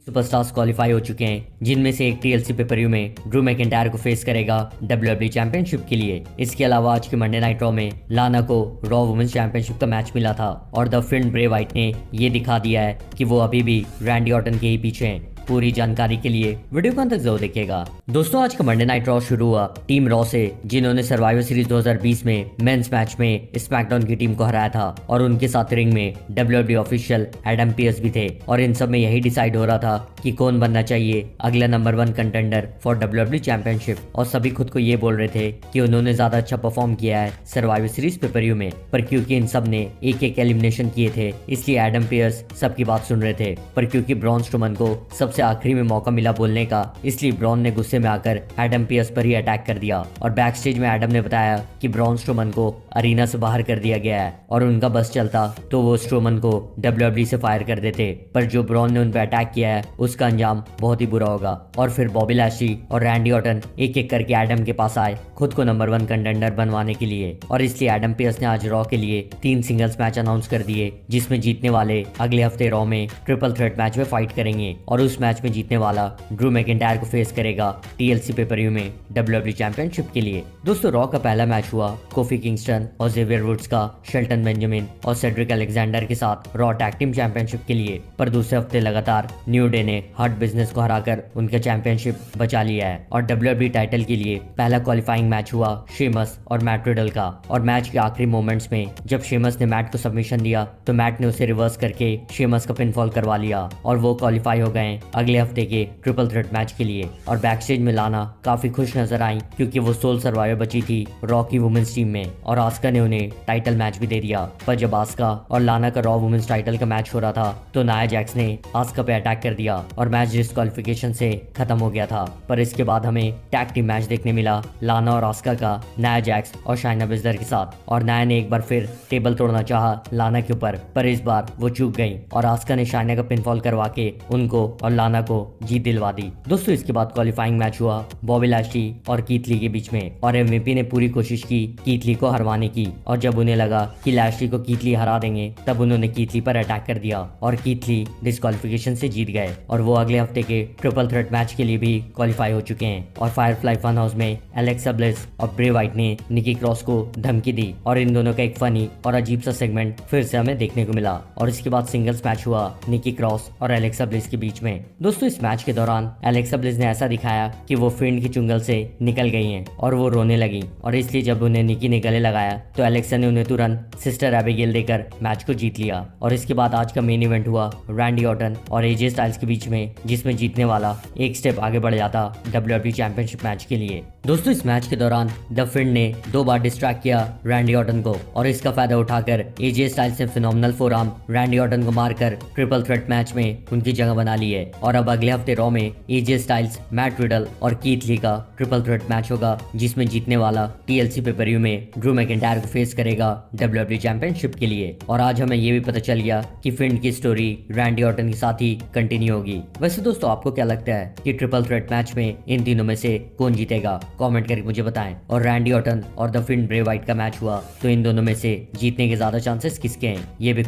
Superstars qualify हो चुके हैं, जिनमें से एक टीएलसी पेपर में ड्रू मैकिंटायर को फेस करेगा डब्ल्यूडब्ल्यूई चैंपियनशिप के लिए। इसके अलावा आज के मंडे नाइट रॉ में लाना को रॉ वुमेन्स चैंपियनशिप का मैच मिला था और द फिन ब्रे वाइट ने ये दिखा दिया है कि वो अभी भी रैंडी ऑर्टन के ही पीछे हैं। पूरी जानकारी के लिए वीडियो को अंत तक जरूर देखिएगा। दोस्तों, आज का मंडे नाइट रॉ शुरू हुआ टीम रॉ से, जिन्होंने सर्वाइवर सीरीज 2020 में मेंस मैच में स्मैकडाउन की टीम को हराया था और उनके साथ रिंग में डब्ल्यूडब्ल्यूई ऑफिशियल एडम पीयर्स भी थे और इन सब में यही डिसाइड हो रहा था कि कौन बनना चाहिए अगला number 1 contender for WWE championship. और सभी खुद को ये बोल रहे थे कि उन्होंने ज्यादा अच्छा परफॉर्म किया है सर्वाइवर सीरीज पेपर में, पर क्योंकि इन सब ने एक एक एलिमिनेशन किए थे इसलिए एडम पीयर्स सबकी बात सुन रहे थे। पर क्योंकि ब्रॉन स्ट्रोमन को सबसे आखिरी में मौका मिला बोलने का, इसलिए ब्रॉन ने गुस्से में आकर एडम पीयर्स पर ही अटैक कर दिया और बैक स्टेज में एडम ने बताया कि ब्रॉन स्ट्रोमन को अरीना से बाहर कर दिया गया है और उनका बस चलता तो वो स्ट्रोमन को डब्ल्यूडब्ल्यूई से फायर कर देते, पर जो ब्रॉन ने उन पर अटैक किया है उसका अंजाम बहुत ही बुरा होगा। और फिर बॉबी लैशली और रैंडी ऑर्टन एक एक करके एडम के पास आए खुद को नंबर 1 कंटेंडर बनवाने के लिए और इसलिए एडम पीयर्स ने आज रॉ के लिए 3 सिंगल्स मैच अनाउंस कर दिए, जिसमें जीतने वाले अगले हफ्ते रॉ में ट्रिपल थ्रेट मैच में फाइट करेंगे और उस मैच में जीतने वाला ड्रू मैकिंटायर को फेस करेगा टीएलसी पेपर में डब्ल्यूडब्ल्यूई चैंपियनशिप के लिए। दोस्तों, रॉ का पहला मैच हुआ कोफी किंगस्टन और जेवियर वुड्स का शेल्टन बेंजामिन और सेड्रिक अलेक्जेंडर के साथ रॉ टैग टीम चैंपियनशिप के लिए, पर दूसरे हफ्ते लगातार न्यू डे ने हार्ट बिजनेस को हराकर उनका चैंपियनशिप बचा लिया है और डब्ल्यूडब्ल्यूई टाइटल के लिए पहला क्वालिफाइंग मैच हुआ शेमस और मैट रिडल का। और मैच के आखिरी मोमेंट्स में जब शेमस ने मैट को सबमिशन दिया तो मैट ने उसे रिवर्स करके शेमस का पिनफॉल करवा लिया और वो क्वालिफाई हो गए अगले हफ्ते के ट्रिपल थ्रेट मैच के लिए। और बैक स्टेज में लाना काफी खुश नजर आई क्योंकि वो सोल सर्वाइवर बची थी रॉ की वुमेन्स टीम में और आस्का ने उन्हें टाइटल मैच भी दे दिया। पर जब आस्का और लाना का रॉ वुमेन्स टाइटल का मैच हो रहा था तो नाया जैक्स ने आस्का पे अटैक कर दिया और मैच डिस्क्वालिफिकेशन से खत्म हो गया था। पर इसके बाद हमें टैग टीम मैच देखने मिला लाना और आस्का का, नाया जैक्स और शाइना बिस्लर के साथ। और नाया ने एक बार फिर टेबल तोड़ना चाहा लाना के ऊपर, पर इस बार वो चूक गई और आस्का ने शाइना का पिनफॉल करवा के उनको और लाना को जीत दिलवा दी। दोस्तों, इसके बाद क्वालिफाइंग मैच हुआ बॉबी लैशली और कीथ ली के बीच में और एमवीपी ने पूरी कोशिश की कीथ ली को हरवाने की और जब उन्हें लगा कि लैशली को कीथ ली हरा देंगे तब उन्होंने कीथ ली पर अटैक कर दिया और कीथ ली डिस्क्वालिफिकेशन से जीत गए और वो अगले हफ्ते के ट्रिपल थ्रेट मैच के लिए भी क्वालिफाई हो चुके हैं। और फायरफ्लाई फन हाउस में एलेक्सा ब्लिस और ब्रे वाइट ने निकी क्रॉस को धमकी दी और इन दोनों का एक फनी और अजीब सा सेगमेंट फिर से हमें देखने को मिला। और इसके बाद सिंगल्स मैच हुआ निकी क्रॉस और एलेक्सा ब्लिस के बीच में। दोस्तों, इस मैच के दौरान एलेक्सा ब्लिस ने ऐसा दिखाया कि वो फिंड की चुंगल से निकल गई हैं और वो रोने लगी और इसलिए जब उन्हें निकी ने गले लगाया तो एलेक्सा ने उन्हें तुरंत सिस्टर एबिगेल देकर मैच को जीत लिया। और इसके बाद आज का मेन इवेंट हुआ रैंडी ऑर्टन और एजे स्टाइल्स के बीच में, जिसमें जीतने वाला एक स्टेप आगे बढ़ जाता डब्ल्यूडब्ल्यूई चैंपियनशिप मैच के लिए। दोस्तों, इस मैच के दौरान द फिंड ने 2 बार डिस्ट्रैक्ट किया रैंडी ऑर्टन को और इसका फायदा उठाकर एजे स्टाइल्स ने फिनोमिनल फोरआर्म रैंडी ऑर्टन को मारकर ट्रिपल थ्रेट मैच में उनकी जगह बना ली है। और अब अगले हफ्ते रॉ में एजे स्टाइल्स, मैट रिडल और कीथ ली का ट्रिपल थ्रेट मैच होगा, जिसमें जीतने वाला टीएलसी पेपर में ड्रू मैकिंटायर को फेस करेगा डब्ल्यूडब्ल्यूई चैंपियनशिप के लिए। और आज हमें ये भी पता चल गया कि फिंड की स्टोरी रैंडी ऑर्टन के साथ ही कंटिन्यू होगी। वैसे दोस्तों, आपको क्या लगता है कि ट्रिपल थ्रेट मैच में इन तीनों में से कौन जीतेगा? कमेंट करके मुझे बताएं। और रैंडी ऑर्टन और द फिंड ब्रे वाइट का मैच हुआ तो इन दोनों में से जीतने के ज्यादा चांसेस किसके हैं, ये भी